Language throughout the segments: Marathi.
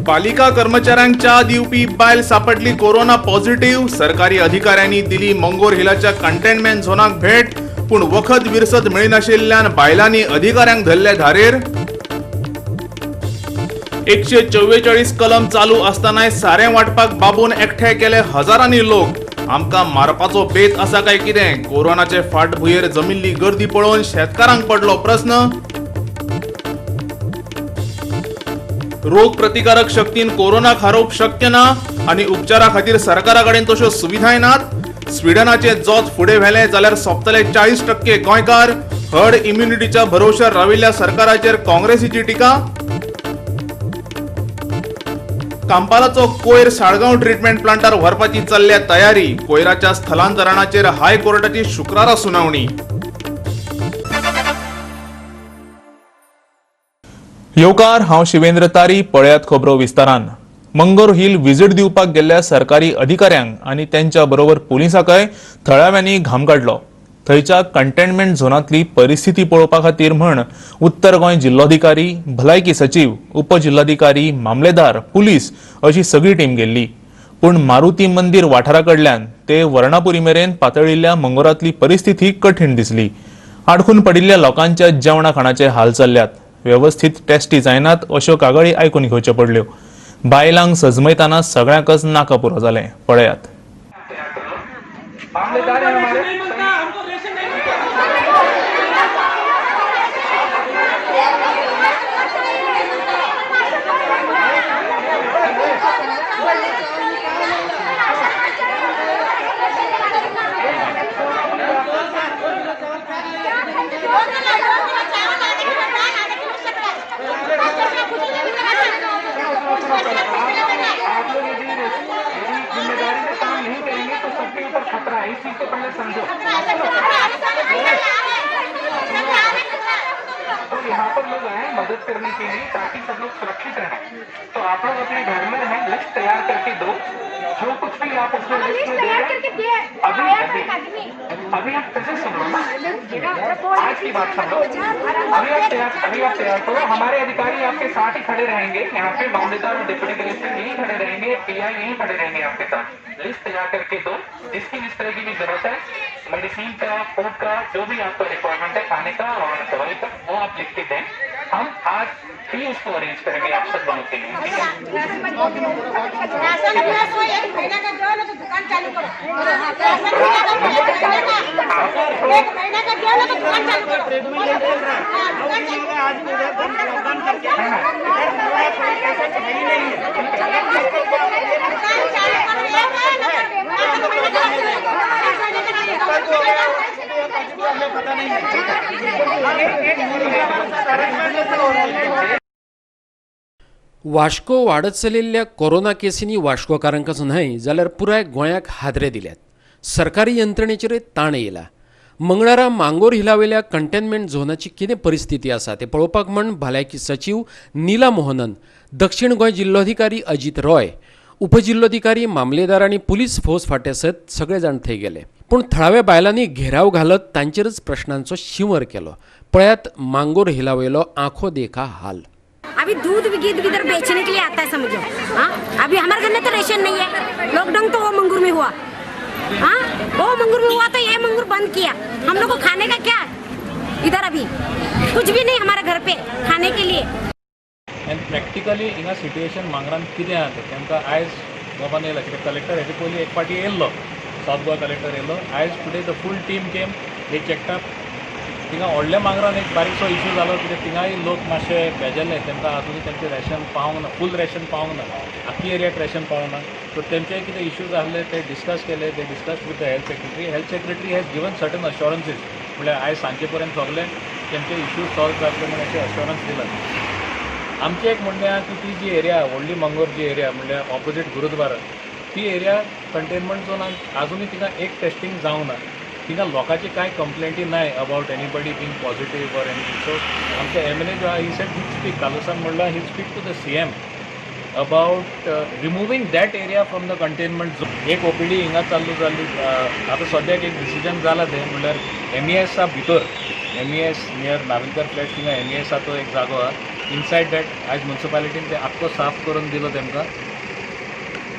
पालिका कर्मचाऱ्यांच्या दिवपी बायल सापडली कोरोना पॉझिटिव्ह. सरकारी अधिकाऱ्यांनी दिली मंगोर हिलाच्या कंटेनमेंट झोनाक भेट, पूण वखद विरसत मेळनाशिल्ल्यान बायलांनी अधिकाऱ्यांक धरले धारेर. 144 कलम चालू असतानाय सारें वाटपाक बाबून एकठांय केले हजारांनी लोक. आमकां मारपाचो बेत आसा काय कितें? कोरोनाचे फाटभुंयेर जमिल्ली गर्दी पळोवन शेतकारांक पडलो प्रस्न. रोग प्रतिकारक शक्तीन कोरोनाक हारोवप शक्य ना आनी उपचारा खातीर सरकारा कडेन तश्यो सुविधाय नात. स्विडनाचे जोत फुडें व्हेले जाल्यार सोंपतले 40% गोंयकार. हर्ड इम्युनिटीच्या भरवशार राविल्ल्या सरकाराचेर काँग्रेसीची टिका. कांपालाचो कोयर साळगांव ट्रीटमेंट प्लांटार व्हरपाची चल्ल्या तयारी. कोयराच्या स्थलांतरणाचेर हायकोर्टाची शुक्रारा सुनावणी. येवकार, हांव शिवेंद्र तारी. पळयात खबरो विस्तारान. मंगोर हिल विजीट दिवपाक गेल्ल्या सरकारी अधिकाऱ्यांक आनी त्यांच्या बरोबर पुलिसांकय थळाव्यांनी घाम काडलो. थंयच्या कंटेनमेंट झोनांतली परिस्थिती पळोवपा खातीर म्हण उत्तर गोंय जिल्लोधिकारी, भलायकी सचिव, उपजिल्लोधिकारी, मामलेदार, पुलीस अशी सगळी टीम गेल्ली. पूण मारुती मंदिर वाठारा कडल्यान ते वर्णापुरी मेरेन पातळिल्ल्या मंगोरांतली परिस्थिती कठीण दिसली. आडखून पडिल्ल्या लोकांच्या जेवणा खाणाचे हाल चल्ल्यात. व्यवस्थित टेस्टी जायनात अश्यो कागाळी आयकून घेवच्यो पडल्यो. बायलांक सजमयताना सगळ्यांकच नाका पुरो जालें. पळयात. तो यहाँ पर लोग आए मदद करने के लिए ताकि सब लोग सुरक्षित रहें. तो आप लोग अपने घर में रहें, लिस्ट तैयार करके दो. जो कुछ भी आप उसमें लिस्ट में दे रहे हैं, अभी आप कैसे सुन लो ना, आज की बात सुन लो. अभी आप तैयार करो. हमारे अधिकारी आपके साथ ही खड़े रहेंगे. यहाँ पे मामलेदार और डिप्टी कलेक्टर यही खड़े रहेंगे, पीआई यही खड़े रहेंगे आपके साथ. लिस्ट तैयार करके दो. जिसकी जिस तरह की भी जरूरत है, मेडिसिन का, फूड का, जो भी आपका रिक्वायरमेंट है खाने का और दवाई का, वो आप लिख के दें. हम आज ही उसको अरेंज करेंगे आप सब लोगों के लिए. एक महीना का जो है ना तो दुकान चालू करो. एक महीना का जो है ना तो दुकान चालू करो. वास्को वाढत चलिल्ल्या कोरोना केसींनी वास्कोकारांकच न्हय जाल्यार पुराय गोंयाक हादरे दिल्यात. सरकारी यंत्रणेचेर ताण येयला. मंगळारा मांगोर हिलावेल्या कंटेनमेंट झोनाची कितें परिस्थिती आसा ते पळोवपाक म्हण भलायकी सचिव नीला मोहनन, दक्षिण गोंय जिल्लोधिकारी अजित रॉय, उपजिल्लोधिकारी, मामलेदार आनी पुलीस फोर्स फाटे सयत सगळे जाण थंय गेले. पूण थळाव्या बायलांनी घेराव घालत तांचेरच प्रश्नांचो शिंवर केलो. पळयात मांगोर हिलावेलो आंखो देखा हाल. अभी दूध भी गीत इधर बेचने के लिए आता है, समझो. हाँ, अभी हमारे घर में तो रेशन नहीं है. लॉकडाउन तो वो मंगूर में हुआ. हाँ, वो मंगूर में हुआ तो ये मंगूर बंद किया. हम लोग को खाने का क्या इधर? अभी कुछ भी नहीं हमारे घर पे खाने के लिए. एंड प्रॅक्टिकली हिंगा सिट्युएशन मांगरान कितें आहा तेमकां आयज गोबान येयला. कित्याक कलेक्टर हेजे पयलीं एक पाटी येयल्लो, सावथ गोवा कलेक्टर येयल्लो. आयज टुडे द फूल टीम केम. हे चॅक्ड अप. थिंगा व्हडल्या मांगरान एक बारीकसो इशू जालो. कित्याक थिंगाय लोक मातशे बेजारले. तेमकां आजुनूय तेंचें रेशन पावंक ना, फूल रेशन पावंक ना, आख्खी एरियाक रेशन पावंक ना. सो तेंचे कितें इश्यूज आसले ते डिस्कस केले. ते discuss with the health secretary. Health secretary has given certain assurances. म्हळ्यार आयज सांजे पर्यंत सगळे तेंचे इश्यूज सॉल्व जातले म्हण अशें अश्योरन्स दिला. आमचें एक म्हणणें आहा की ती जी एरिया व्हडली मंगोर जी एरिया म्हणल्यार ऑपोजीट गुरुद्वारा, ती एरिया कंटेनमेंट झोनाक आजुनूय तिका एक टेस्टिंग जावंक ना. थिंगा लोकांची कांय कंप्लेंटी नाय about anybody being positive or anything. So आमचे एमएलए जो आहा ही सेड ही स्पीक कालुसान म्हणला he speak to the CM about removing that area from the containment zone. एक OPD हिंगा चालू जाली आता सद्याक एक डिसिजन जाला ते म्हणल्यार MES भितर MES नियर नाविलकर फ्लॅट थिंगा MES तो एक जागो हा इनसायड दॅट आयज म्युनिसिपालिटीन ते आख्खो साफ करून दिलो तेमकां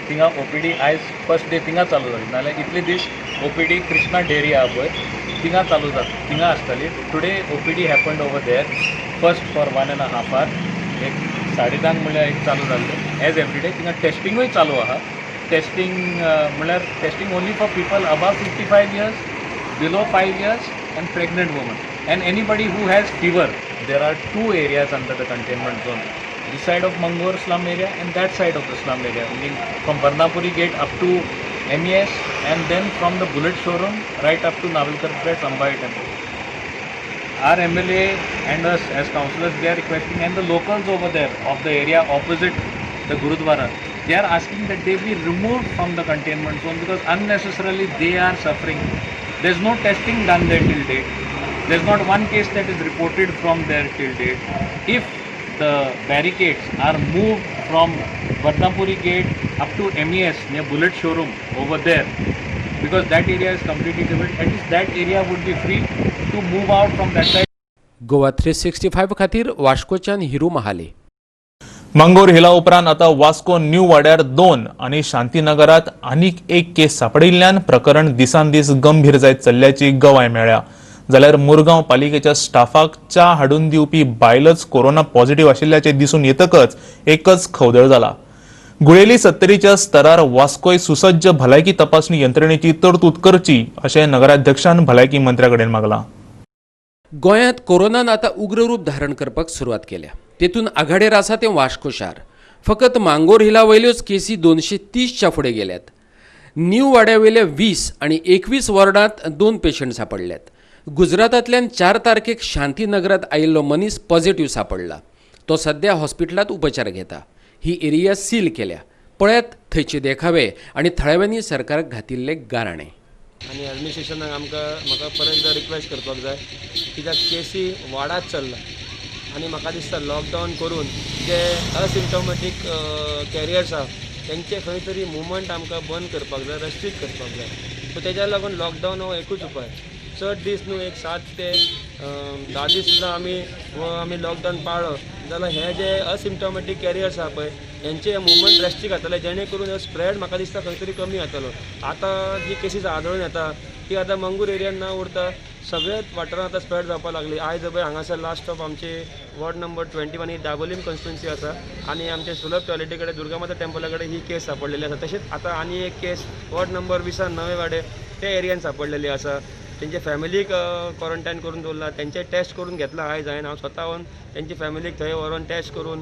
थिंगा OPD आयज फर्स्ट डे थिंगा चालू जाली नाल्यार इतले दीस OPD कृष्णा डेरी आहा पळय थिंगा चालू जाता थिंगा आसताली today OPD happened over there first for 1.5 hour एक 10:30 म्हणल्यार एक चालू जाल्लें एज एवरीडे थिंगा टेस्टिंगूय चालू आहा टेस्टिंग म्हणल्यार testing only for people above 55 years below 5 years and pregnant women and anybody who has fever. There are 2 areas under the containment zone, this side of Mangor slum area and that side of the slum area, meaning from Varnapuri gate up to MES and then from the bullet showroom right up to Navilkar Flats, Ambai Temple. Our MLA and us as councillors, they are requesting, and the locals over there of the area opposite the Gurudwara, they are asking that they be removed from the containment zone because unnecessarily they are suffering. There is no testing done there till date. There is not one case that is reported from there till date. If the barricades are moved from Varnapuri gate up to MES near Bullet showroom over there, because that area is completely different, at least that area would be free to move out from that side. Goa 365 खातीर वास्कोच्यान हिरू महाले. मंगोर हिला उपरांत आता वास्को न्यू वाड्यार 2 आणि शांतीनगरात आनीक एक केस सापडिल्ल्यान प्रकरण दिसान दीस गंभीर जायत चल्ल्याची गवाय मेळ्ळ्या. जाल्यार मुरगांव पालिकेच्या स्टाफाक च्या हाडून दिवपी बायलच कोरोना पॉझिटिव्ह आशिल्ल्याचे दिसून येतकच एकच खवदळ जाला. गुळेली 70च्या स्तरार वास्कोय सुसज्ज भलायकी तपासणी यंत्रणेची तरतूद करची अशें नगराध्यक्षान भलायकी मंत्र्याकडेन मागला. गोंयांत कोरोनान आतां उग्र रूप धारण करपाक सुरवात केल्या. तेतून आघाडेर आसा तें वास्को शार. फकत मांगोर हिला वयल्योच केसी 230च्या फुडें गेल्यात. न्यू वाड्यावेले 20 आनी 21 वॉर्डांत 2 पेशंट सापडल्यात. गुजरातांतल्यान 4 तारखेक शांतीनगरात आयिल्लो मनीस पॉझिटिव्ह सापडला. तो सध्या हॉस्पिटलांत उपचार घेता. ही एरिया सील केल्या. पळयात थंयचे देखावे आनी थळाव्यांनी सरकाराक घातिल्ले गाराणे. आनी एडमिनिस्ट्रेशनाक म्हाका परत एकदां रिक्वेस्ट करपाक जाय कित्याक केसी वाडत चल्ला आनी म्हाका दिसता लॉकडावन करून जे असिम्टोमॅटीक कॅरियर्स आहा तेंचे खंय तरी मुवमेंट आमकां बंद करपाक जाय, रेस्ट्रिक्ट करपाक जाय. सो तेज्या लागून लॉकडावन हो एकूच उपाय. चड दीस न्हू एक 7 ते 10 दीस सुद्दां आमी लॉकडावन पाळ्ळो जाल्यार हे जे असिम्टोमॅटीक कॅरियर्स आहा पळय हेंचे मुवमेंट रेस्ट्रिक्ट जातले जेणे करून स्प्रेड म्हाका दिसता खंय तरी कमी जातलो. आतां जी केसीस आढळून येता ती आतां मंगूर एरियान ना उरता सगळ्याच वाठारांत आतां स्प्रेड जावपाक लागली. आयज पळय हांगासर लास्ट स्टॉप आमचे वॉर्ड नंबर 21 ही दाबोलीम कॉन्स्टिट्युन्सी आसा आनी आमचे सुलभ टॉयलेटी कडेन दुर्गामाता टेम्पला कडेन ही केस सापडलेली आसा. तशेंच आतां आनी एक केस वॉर्ड नंबर 20 नवे वाडे ते एरियान सापडलेली आसा. तेंचे फॅमिलीक क्वॉरंटायन करून दवरला, तेंचे टेस्ट करून घेतला आयज हांवें. हांव स्वता व्हरून तेंची फॅमिलीक थंय व्हरून टेस्ट करून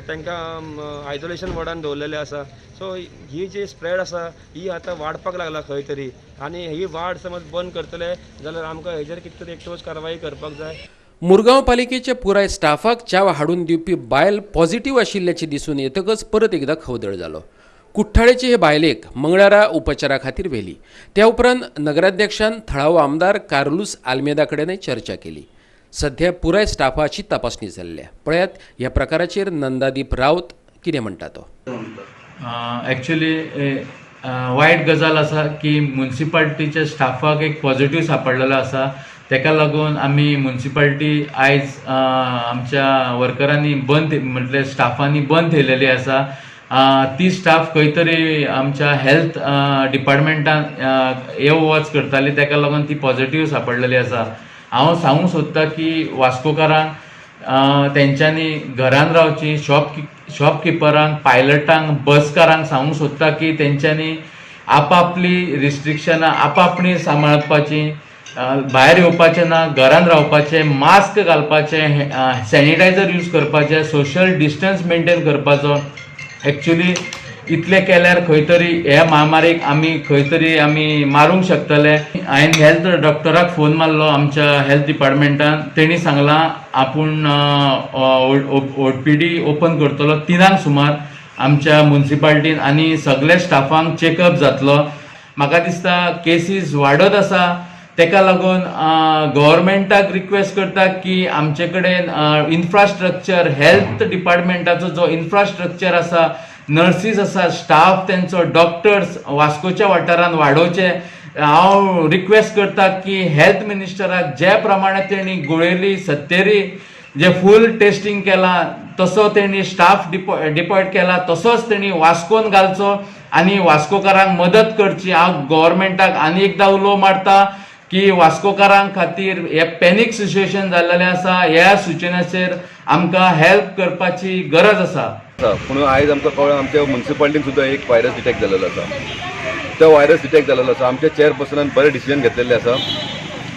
तांकां आयसोलेशन वॉर्डान दवरलेले आसा. सो ही जी स्प्रेड आसा ही आतां वाडपाक लागला खंय तरी आनी ही वाड समज बंद करतले जाल्यार आमकां हेजेर कितें तरी एक ठोस कारवाई करपाक जाय. मुरगांव पालिकेचे पुराय स्टाफाक च्या हाडून दिवपी बायल पॉझिटिव्ह आशिल्ल्याचे दिसून येतकच परत एकदा खवदळ जालो. कुठ्ठाळेचे हे बायलेक मंगळारा उपचारा खातीर व्हेली. त्या उपरांत नगराध्यक्षान थळावो आमदार कार्लूस आल्मेदा कडेनय चर्चा केली. सध्या पुराय स्टाफाची तपासणी जाल्ल्या. पळयात ह्या प्रकाराचेर नंदादीप रावत कितें म्हणटा तो. ॲक्च्युली वायट गजाल आसा की म्युन्सिपाल्टीच्या स्टाफाक एक पॉझिटिव्ह सापडलेलो आसा. तेका लागून आमी म्युन्सिपाल्टी आयज आमच्या वर्करांनी बंद म्हटल्यार स्टाफांनी बंद थेयलेली आसा. ती स्टाफ खंय तरी आमच्या हेल्थ डिपार्टमेंटान येव वच करताली तेका लागून ती पॉझिटिव्ह सापडलेली आसा. हांव सांगूंक सोदतां की वास्कोकारांक तेंच्यांनी घरान रावची. शॉपकिपरांक, पायलटांक, बसकारांक सांगूंक सोदता की तेंच्यांनी आपापली रिस्ट्रिक्शनां आपापणी सांबाळपाची. भायर येवपाचें ना, घरान रावपाचें, मास्क घालपाचें, सॅनिटायझर यूज करपाचें, सोशल डिस्टन्स मेंटेन करपाचो. एक्चुअली इतले केल्यार खंय तरी ह्या महामारीक खंय तरी आमी मारूंक शकतले. हांवें हेल्थ डॉक्टराक फोन मारलो आमच्या हेल्थ डिपार्टमेंटान. तेणी सांगलां आपूण OPD ओपन करतलो 3 सुमार आमच्या म्युन्सिपाल्टीन आनी सगळे स्टाफांक चॅकअप जातलो. म्हाका दिसता केसीस वाडत आसा तेका लागून गव्हर्मेंटाक रिक्वेस्ट करता की आमचे कडेन इन्फ्रास्ट्रक्चर हेल्थ डिपार्टमेंटाचो जो इन्फ्रास्ट्रक्चर आसा, नर्सीस आसा, स्टाफ तेंचो, डॉक्टर्स वास्कोच्या वाठारांत वाडोवचे. हांव रिक्वेस्ट करता की हेल्थ मिनिस्टराक जे प्रमाणे तेणी गुळेली, सत्तेरी जे फूल टेस्टिंग केला तसो तेणी स्टाफ डिपॉयट केला तसोच तेणी वास्कोन घालचो आनी वास्कोकारांक मदत करची. हांव गव्हर्मेंटाक आनी एकदां उलो मारता की वास्कोकारांक खातीर हे पॅनीक सिच्युएशन जाल्लेलें आसा. ह्या सिच्युएशनाचेर आमकां हेल्प करपाची गरज आसा. पूण आयज आमकां कळ्ळें आमच्या म्युनिसिपालिटीन सुद्दां एक व्हायरस डिटेक्ट जाल्लो आसा. तो व्हायरस डिटेक्ट जाल्लो आसा. आमच्या चेअरपर्सनान बरें डिसिजन घेतलेलें आसा.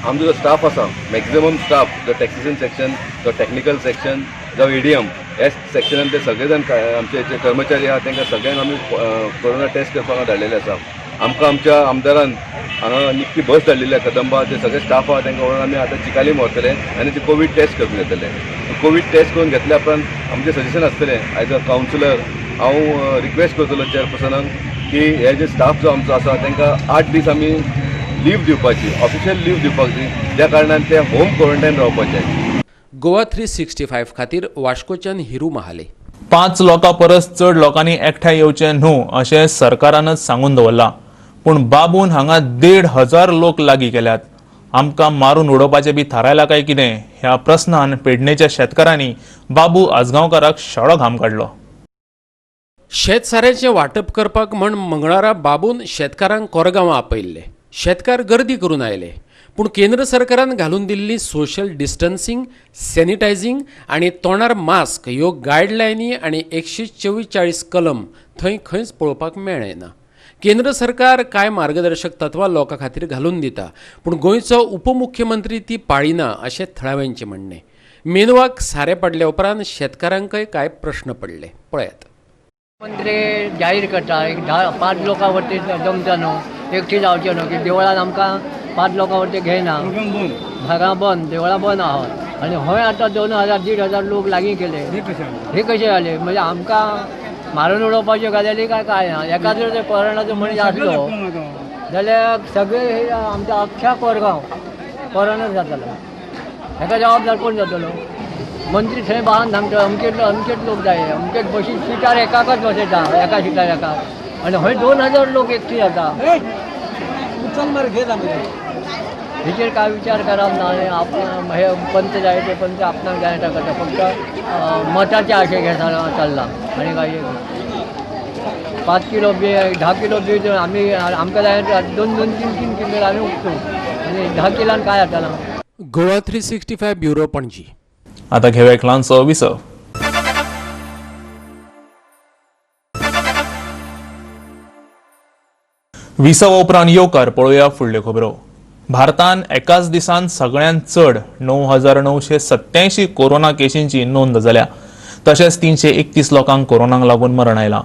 आमचो जो स्टाफ आसा, मॅक्झिमम स्टाफ, जो टॅक्सेशन सेक्शन, जो टेक्निकल सेक्शन, जो EDM, ह्या सेक्शनान ते सगळे जाण आमचे जे कर्मचारी आहा तांकां सगळ्यांक आमी कोरोना टेस्ट करपाक धाडलेले आसा. आमकां आमच्या आमदारान हांगा निक्की बस धाडलेली आसा कदंबा. ते सगळे स्टाफ आहा तांकां व्हरून आमी आतां चिकालीम व्हरतले आनी ते कोवीड टेस्ट करून घेतले. कोवीड टेस्ट करून घेतल्या उपरांत आमचें सजेशन आसतलें. एज अ कावन्सिलर हांव रिक्वेस्ट करतलो चेअरपर्सनाक की हे जे स्टाफ जो आमचो आसा तांकां 8 दीस आमी लीव दिवपाची, ऑफिशियल लीव दिवपाची, ज्या कारणान ते होम क्वॉरंटायन रावपाचे. गोवा 365 खातीर वास्कोच्यान हिरू महाले. 5 लोकां परस चड लोकांनी एकठांय येवचे न्हू अशें सरकारानच सांगून दवरला. पूण बाबून हांगा 1,500 लोक लागीं केल्यात. आमकां मारून उडोवपाचें बी थारायला काय कितें ह्या प्रस्नान पेडणेच्या शेतकारांनी बाबू आजगांवकाराक शेळो घाम काडलो. शेतसाऱ्याचें वांटप करपाक म्हण मंगळारा बाबून शेतकारांक कोरगांवां आपयल्ले. शेतकार गर्दी करून आयले. पूण केंद्र सरकारान घालून दिल्ली सोशल डिस्टन्सिंग, सॅनिटायझिंग आनी तोंडार मास्क ह्यो गायडलायनी आनी 144 कलम थंय खंयच पळोवपाक मेळ्ळे ना. केंद्र सरकार कांय मार्गदर्शक तत्वां लोकां खातीर घालून दिता, पूण गोंयचो उपमुख्यमंत्री ती पाळिना अशें थळाव्यांचें म्हणणें. मेनवाक सारें पडल्या उपरांत शेतकारांकय कांय प्रश्न पडले. पळयात. मंत्री जाहीर करता एक 5 लोकां वरती जमता न्हू, एकठी जावचें न्हू, की देवळान आमकां 5 लोकां वरती घेयना, घरां बंद, देवळां बंद आहात आनी हय आतां 2,000 1,500 लोक लागीं केले. हे कशें जालें? म्हणजे आमकां मारून उडोवपाच्यो गजाली काय ना. एकाच जर कोरोनाचो मनीस आसलो जाल्यार सगळे आमच्या अख्ख्या कोरगांव कोरोना जातालो. हेका जबाबदार कोण जातलो? मंत्री थंय बहान सांगता अमकेच लोक जाय, अमकेच बशीत सिटार एकाकच बसयता, एका सिटार एकाक, आनी हय 2,000 लोक एकठी जाता. हेचेर काय विचार करप ना. आनी आपण हे पंच जाय ते पंच आपणाक जाय करता, फक्त मताचे आशे घेता चल्ला. आनी काय 5 किलो बी 10 किलो बी आमी आमकां जाय 2-3 किलो आमी उकतो आनी 10 किलान काय जाताना. गोवा 365 ब्युरो पणजी. आता घेऊया एक ल्हानसो विसव. विसव उपरांत येवकार पळोवया फुडल्यो खबरो. भारतान एकाच दिसान सगळ्यांत चड 9,987 कोरोना केशींची नोंद जाल्या. तशेंच 331 लोकांक कोरोनाक लागून मरण आयलां.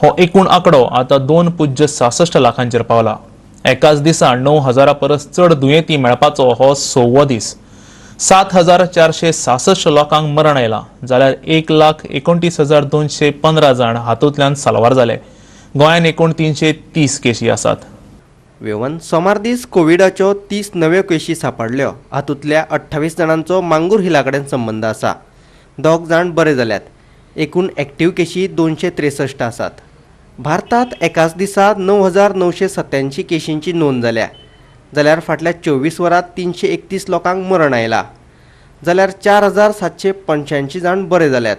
हो एकूण आंकडो आता 2.66 लाखांचेर पावला. एकाच दिसा 9,000 परस चड दुयेंती मेळपाचो हो 6वो दीस. 7,466 लोकांक मरण आयलां, जाल्यार 1,29,215 जाण हातूंतल्यान साल्वार जाले. गोंयांत एकूण 330 केशी आसात. वेवन सोमार दीस कोविडाच्यो 30 नव्यो केशी सापडल्यो. हातूंतल्या 28 जाणांचो मांगूर हिला कडेन संबंद आसा. 2 जाण बरे जाल्यात. एकूण एक्टीव केशी 263 आसात. भारतांत एकाच दिसा 9,987 केशींची नोंद जाल्या, जाल्यार फाटल्या 24 वरांत 331 लोकांक मरण आयलां, जाल्यार 4,785 जाण बरे जाल्यात.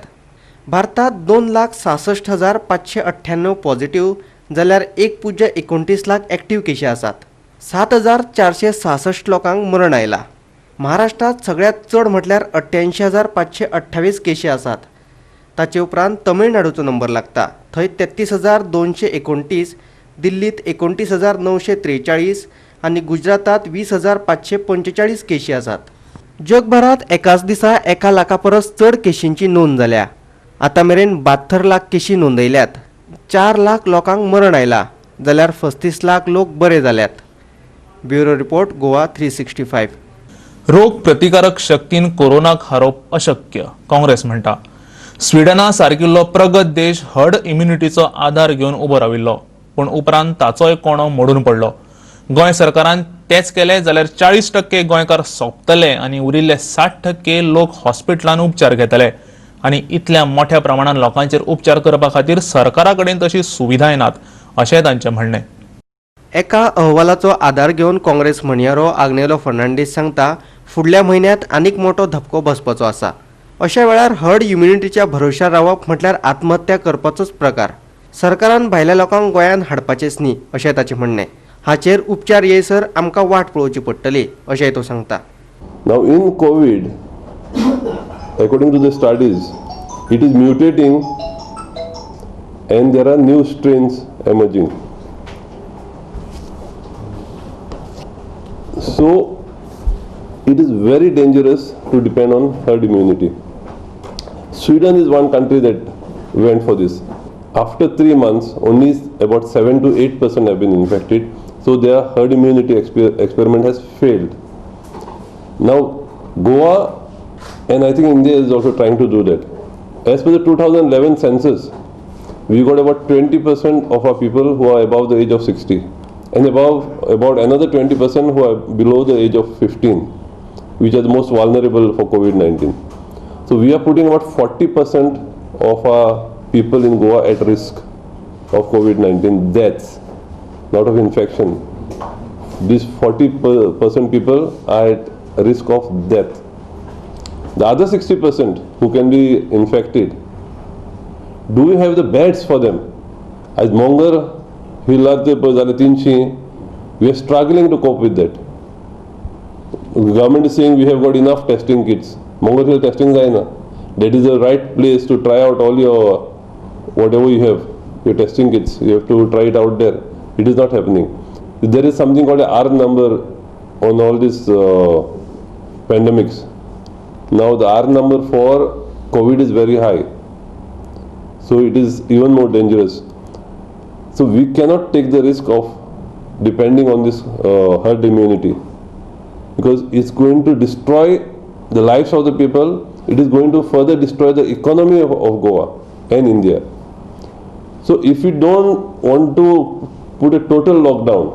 भारतांत 2,66,598 पॉझिटिव्ह, जाल्यार 1.29 लाख एक्टीव केशी आसात. 7,466 लोकांक मरण आयलां. महाराष्ट्रांत सगळ्यांत चड म्हटल्यार 88,528 केशी आसात. ताचे उपरांत तमिळनाडूचो नंबर लागता. थंय 33,229, दिल्लीत 29,943 आनी गुजरातात 20,545 केशी आसात. जगभरात एकाच दिसा 1 लाखा परस चड केशींची नोंद जाल्या. आतां मेरेन 72 लाख केशी नोंदयल्यात. 4 लाख लोकांक मरण आयलां, जाल्यार 35 लाख लोक बरे जाल्यात. Bureau report Goa 365. रोग प्रतिकारक शक्तीन कोरोनाक हारोवप अशक्य, काँग्रेस म्हणटा. स्विडना सारकिल्लो प्रगत देश हर्ड इम्युनिटीचो आधार घेवन उबो राविल्लो, पूण उपरांत ताचोय कोणो मोडून पडलो. गोंय सरकारान तेच केले जाल्यार 40% गोंयकार सोंपतले आनी उरिल्ले 60% लोक हॉस्पिटलांत उपचार घेतले आनी इतल्या मोठ्या प्रमाणात लोकांचेर उपचार करपा खातीर सरकारा कडेन तशी सुविधाय नात अशें तांचें म्हणणें. एका अहवालाचो आधार घेवन काँग्रेस म्हणयारो आग्नेलो फर्नांडीस सांगता फुडल्या म्हयन्यांत आनीक मोठो धपको बसपाचो आसा. अशा वेळार हर्ड इम्युनिटीच्या भरोशार रावप म्हटल्यार आत्महत्या करपाचोच प्रकार. सरकारान भायल्या लोकांक गोंयांत हाडपाचेच न्ही अशें ताचें म्हणणें. हाचेर उपचार येयसर आमकां वाट पळोवची पडटली अशेंय तो सांगता. Now in COVID, according to the studies, it is mutating and there are new strains emerging. So it is very dangerous to depend on herd immunity. Sweden is one country that went for this. After 3 months, only about 7 to 8% have been infected. So their herd immunity experiment has failed. Now Goa and I think India is also trying to do that. As per the 2011 census, we got about 20% of our people who are above the age of 60 and about another 20% who are below the age of 15, which are the most vulnerable for COVID-19. So we are putting about 40% of our people in Goa at risk of COVID-19 deaths, not of infection. These 40% people are at risk of death. The other 60% who can be infected, do we have the beds for them? As Mongar Hilate Pazalatinchi, we are struggling to cope with that. The government is saying we have got enough testing kits. Mongar Hill testing zaina. That is the right place to try out all your whatever you have, your testing kits. You have to try it out there. It is not happening. There is something called a R number on all these pandemics. Now the R number for COVID is very high. So it is even more dangerous. So we cannot take the risk of depending on this herd immunity, because it's going to destroy the lives of the people. It is going to further destroy the economy of Goa and India. So if we don't want to put a total lockdown,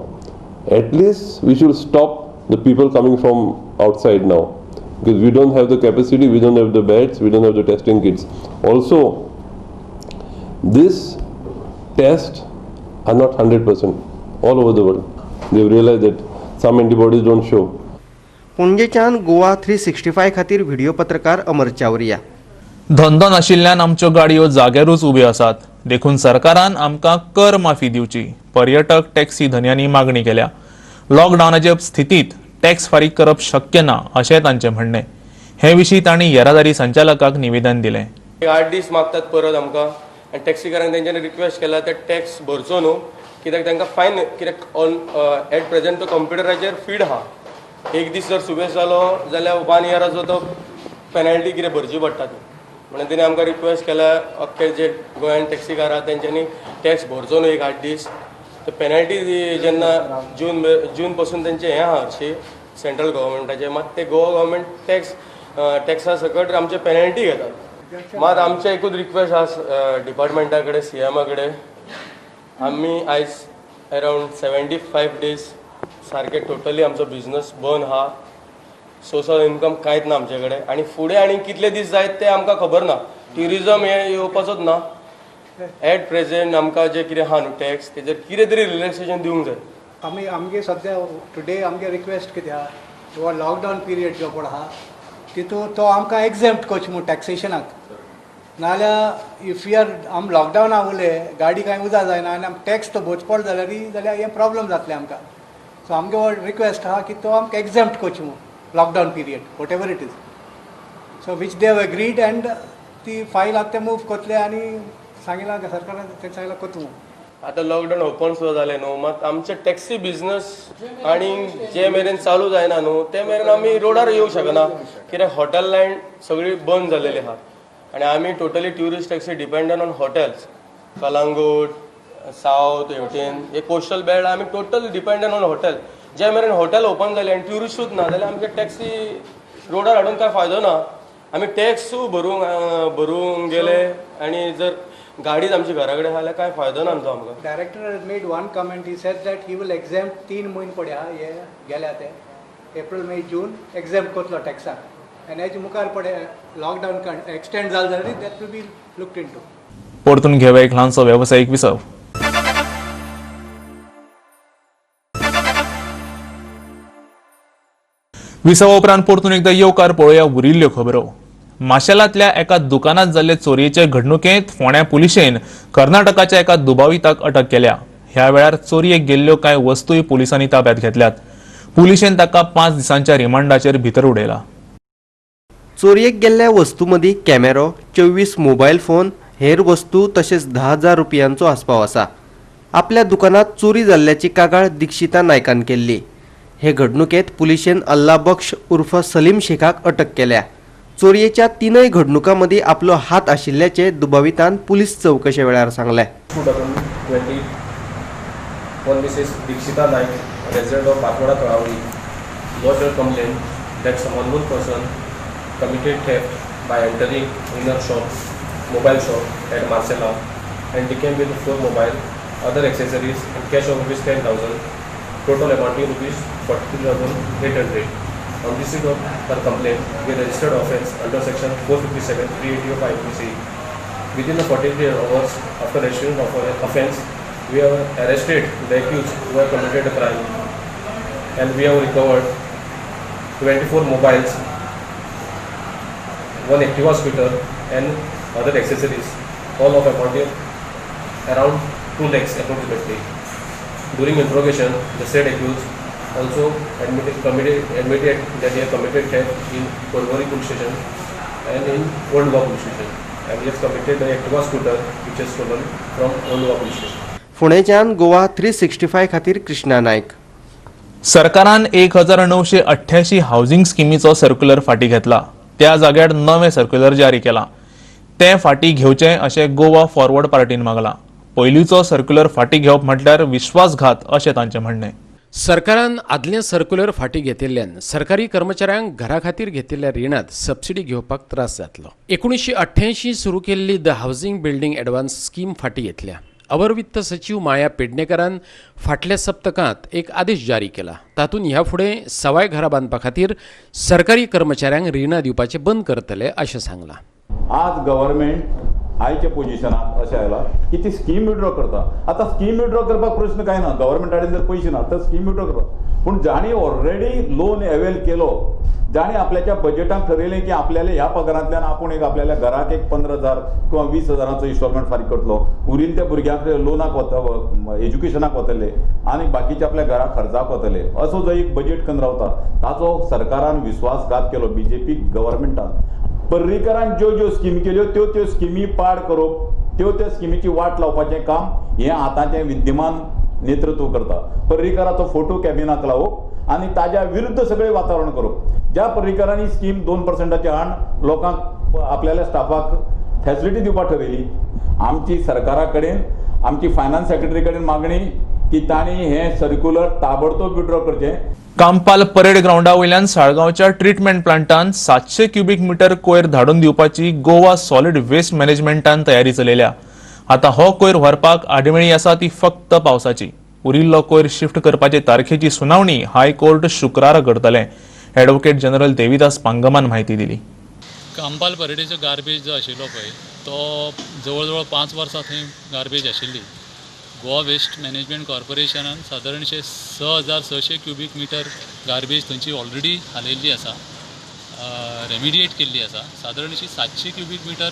at least we should stop the people coming from outside now, because we don't have the capacity, we don't have the beds, we don't have the testing kits. Also, this tests are not 100% all over the world. They've realized that some antibodies don't show. पणजेच्यान गोवा 365 खातीर व्हिडिओ पत्रकार अमर चावरिया. धंदो नाशिल्ल्यान आमच्यो गाडयो जाग्यारूच उब्यो आसात देखून सरकारान आमकां कर माफी दिवची पर्यटक टॅक्सी धन्यांनी मागणी केल्या. लॉकडावनाचे स्थितीत टॅक्स फारीक करप शक्य ना अशें तांचें म्हणणें. हे विशीं तांणी येरादारी संचालकाक निवेदन दिलें. 8 दीस मागतात परत आमकां आनी टॅक्सीकारांक तेंच्यांनी रिक्वेस्ट केला ते टॅक्स भरचो न्हू, कित्याक तांकां फायन, कित्याक ऑन एट प्रेझेंट तो कंप्युटराचेर फीड आहा. एक दीस जर सुबेज जालो जाल्यार 1 इयराचो तो पेनल्टी कितें भरची पडटा ती. म्हणून तेणी आमकां रिक्वेस्ट केला अख्खे जे गोंयान टॅक्सीकार आहा तेंच्यांनी टॅक्स भरचो न्हू एक 8 दीस. तर पेनल्टी जेन्ना जून पासून तेंचे हें आहा हरशी सेंट्रल गव्हर्मेंटाचे, मात ते गोवा गव्हर्मेंट टॅक्सा सकट आमचे पेनल्टी घेतात. मात आमचे एकूच रिक्वेस्ट आहा डिपार्टमेंटा कडेन, CMA कडेन, आमी आयज अरावंड 75 डेज सारके टोटली आमचो बिझनस बंद आहा. सोशल इनकम कांयच ना आमचे कडेन आनी फुडें आनी कितले दीस जायत ते आमकां खबर ना. ट्युरिजम हे येवपाचोच ना. एट प्रेझेंट आमकां जे कितें आहा न्हू टॅक्स तेजेर कितें तरी रिलॅक्सेशन दिवंक जाय. आमगे सद्या टुडे आमगे रिक्वेस्ट कितें आहा, जो लॉकडावन पिरियड जो पळय आहा तितू तो आमकां एक्झॅम्प्ट करचें म्हूण टॅक्सेशनाक. नाल्यार इफ यू आर आम लॉकडावना उरले गाडी कांय उजा जायना आनी टॅक्स तो भरच पड जाल्यार हें प्रॉब्लम जातलें आमकां. सो आमगे हो रिक्वेस्ट आहा की तो आमकां एक्झॅम्प्ट करचें म्हूण lockdown period what ever it is. So which they have agreed end ती फायल आतां ते मूव करतले आनी सांगितलां सरकारान ते सांगितलां करता. आतां लॉकडावन ओपन सुद्दां जालें न्हू, मात आमचे टॅक्सी बिझनस आनी जे मेरेन चालू जायना न्हू ते मेरेन आमी रोडार येवंक शकना, कित्याक हॉटेल लायन सगळी बंद जालेली आहा आनी आमी totally tourist taxi dependent on hotels. Calangute, south हेवटेन हे कोस्टल बेल्ट आमी टोटल डिपेंडंट ऑन हॉटेल. जे मेरेन हॉटेल ओपन जाले आनी ट्युरिस्टूच ना जाल्यार आमचे टॅक्सी रोडार हाडून कांय फायदो ना. आमी टॅक्सूय भरूंक गेले आनी जर गाडीच आमची घरा कडेन आहा जाल्यार काय फायदो ना तो आमकां. Director has made one comment. He said that he will exempt 3 म्हयने पडे हा हे गेल्या ते एप्रिल मे जून exempt कोतलो टॅक्साक आनी हेजे मुखार पडे लॉकडावन एक्सटेंड जालें जाल्यार that will be looked into. परतून घेऊया एक ल्हानसो व्यावसायिक विसव. विसवा उपरांत परतून एकदा येवकार पळोवया उरिल्ल्यो खबरो. माशेलांतल्या एका दुकानात जाल्ले चोरयेचे घडणुकेंत फोंड्या पुलिशेन कर्नाटकाच्या एका दुबाविताक अटक केल्या. ह्या वेळार चोरयेक गेल्ल्यो कांय वस्तूय पुलिसांनी ताब्यात घेतल्यात. पुलिशेन ताका 5 दिसांच्या रिमांडाचेर भितर उडयला. चोरयेक गेल्ल्या वस्तू मदीं कॅमेरो, 24 मोबायल फोन, हेर वस्तू तशेंच 10,000 रुपयांचो आस्पाव आसा. आपल्या दुकानात चोरी जाल्ल्याची कागाळ दिक्षिता नायकान केल्ली. हे घडणुकेंत पुलिशेन अल्ला बख्श उर्फ सलीम शेखाक अटक केल्या. चोरयेच्या 3 घडणुकां मदीं आपलो हात आशिल्ल्याचे दुबावितान पुलीस चवकशे वेळार सांगलें. 2020 one Mrs. Dikshita Naik, resident of Patwada Tawari, lodged a complaint that some unknown person committed theft by entering in her shop, mobile shop at Marcella and taken with 4 mobile, other accessories and cash of ₹10,000, total amounting ₹43,800. On receipt of her complaint, we registered offence under section 457 380 of IPC. Within the 48 hours after registering of offence, we have arrested the accused who have committed a crime and we have recovered 24 mobiles, 1 Activa scooter and other accessories, all of amounting around 2 lakhs approximately. During interrogation, the said accused also admitted that he had committed theft in Kolwari police station and in Old Goa police station, and he has committed the Activa scooter which is stolen from Old Goa police station. पुणेच्यान Goa 365 खातीर कृष्णा नायक. सरकारान 1988 हावजिंग स्किमीचो सर्क्युलर फाटी घेतला. त्या जाग्यार नवे सर्क्युलर जारी केला. ते फाटी घेवचे अशें गोवा फॉरवर्ड पार्टीन मागला. पयलींचो सर्क्युलर फाटी घेवप म्हटल्यार विश्वासघात अशें तांचें म्हणणें. सरकारान आदलें सर्क्युलर फाटी घेतिल्ल्यान सरकारी कर्मचाऱ्यांक घरा खातीर घेतिल्ल्या रिणांत सबसिडी घेवपाक त्रास जातलो. 1988 सुरू केल्ली the housing building advance scheme फाटी घेतल्या. अवर वित्त सचिव माया पेडणेकरान फाटल्या सप्तकांत एक आदेश जारी केला. तातूंत ह्या फुडें सवाय घरां बांदपा खातीर सरकारी कर्मचाऱ्यांक रिणां दिवपाचे बंद करतले अशें सांगलां. आज गव्हर्नमेंट आयच्या पोजिशनात अशें आयला की ती स्कीम विड्रॉ करता. आतां स्कीम विड्रॉ करपाक प्रश्न कांय ना, गव्हर्नमेंटा कडेन जर पयशे ना तर स्कीम विड्रॉ करता. पूण जाणी ऑलरेडी लोन अवेल केलो, जाणी आपल्याच्या बजेटान ठरयलें की आपल्याला ह्या पगारांतल्यान आपूण एक आपल्याल्या घराक एक 15,000 किंवा 20,000 इन्स्टॉलमेंट फारीक करतलो, उरिल्ले त्या भुरग्यांक लोनाक वता, एज्युकेशनाक वतले आनी बाकीचे आपल्या घरा खर्चाक वतले, असो जो एक बजेट करून रावता ताचो सरकारान विश्वासघात केलो. बीजेपी गव्हर्नमेंटान पर्रीकरान ज्यो स्कीमी केल्यो त्यो स्कीमी पाड करप, त्यो स्किमीची वाट लावपाचें काम हें आतांचें विद्यमान नेतृत्व करता. पर्रीकराचो फोटो कॅबिनाक लावप आनी ताज्या विरुद्ध सगळें वातावरण करप. ज्या पर्रीकरांनी स्कीम 2% हाड लोकांक आपल्याल्या स्टाफाक फॅसिलिटी दिवपाक ठरयली, आमची सरकारा कडेन आमची फायनान्स सेक्रेटरी कडेन मागणी की तांणी हें सर्क्युलर ताबडतोब विड्रॉ करचें. कांपाल परेड ग्राउंडा वयल्यान साळगांवच्या ट्रीटमेंट प्लांटान 700 क्युबिक मिटर कोयर धाडून दिवपाची गोवा सॉलिड वेस्ट मॅनेजमेंटान तयारी चलयल्या. आतां हो कोयर व्हरपाक आडमेळी आसा ती फक्त पावसाची. उरिल्लो कोयर शिफ्ट करपाचे तारखेची सुनावणी हायकोर्ट शुक्रारा करतले. ॲडव्होकेट जनरल देविदास पांगमान म्हायती दिली. कांपाल परेडीचो गार्बेज जो आशिल्लो पळय तो जवळ जवळ 5 वर्सां थंय गार्बेज आशिल्ली. गोवा वेस्ट मॅनेजमेंट कॉर्पोरेशनान सादारणशे 6,600 क्युबिक मिटर गार्बेज थंयची ऑलरेडी हालयल्ली आसा, रेमिडिएट केल्ली आसा. सादारणशी 700 क्युबिक मिटर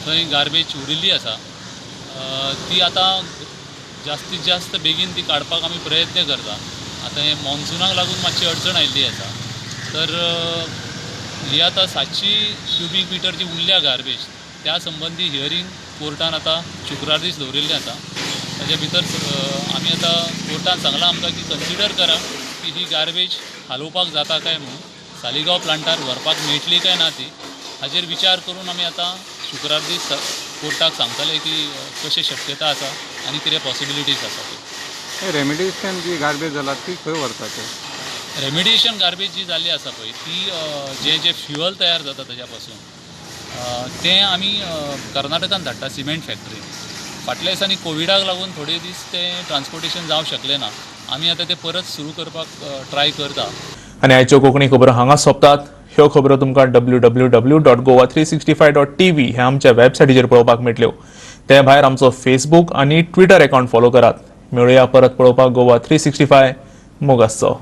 थंय गार्बेज उरिल्ली आसा. ती आतां जास्तीत जास्त बेगीन ती काडपाक आमी प्रयत्न करता. आतां हे मॉन्सुनाक लागून मातशी अडचण आयिल्ली आसा. तर ही आतां 700 क्युबिक मिटर जी उरल्या गार्बेज त्या संबंधी हियरींग कोर्टान आतां शुक्रार दीस दवरिल्लें आसा. ताच्या भितर आमी आतां कोर्टान सांगलां आमकां की कन्सिडर करा की ही गार्बेज हालोवपाक जाता काय म्हणून, सालिगांव प्लांटार व्हरपाक मेळटली काय ना ती, हाजेर विचार करून आमी आतां शुक्रार दीस कोर्टाक सांगतले की कशी शक्यता आसा आनी कितें पॉसिबिलिटीज आसा ती. रेमिडिएशन जी गार्बेज जाला ती खंय व्हरपाचें? रेमिडिएशन गार्बेज जी जाल्ली आसा पळय ती जे फ्युअल तयार जाता ताच्या पासून तें आमी कर्नाटकान धाडटा सिमेंट फॅक्टरी. फाटल्या दिसांनी कोविडाक लागून थोडे दीस तें ट्रान्सपोर्टेशन जावंक शकलें ना. आमी आतां तें परत सुरू करपाक ट्राय करता. आनी आयच्यो कोंकणी खबरो हांगाच सोंपतात. ह्यो खबरो तुमकां www.goa365.tv ह्या आमच्या वेबसायटीचेर पळोवपाक मेळटल्यो. ते भायर आमचो फेसबूक आनी ट्विटर अकावंट फॉलो करात. मेळुया परत पळोवपाक गोवा 365 मोगासचो.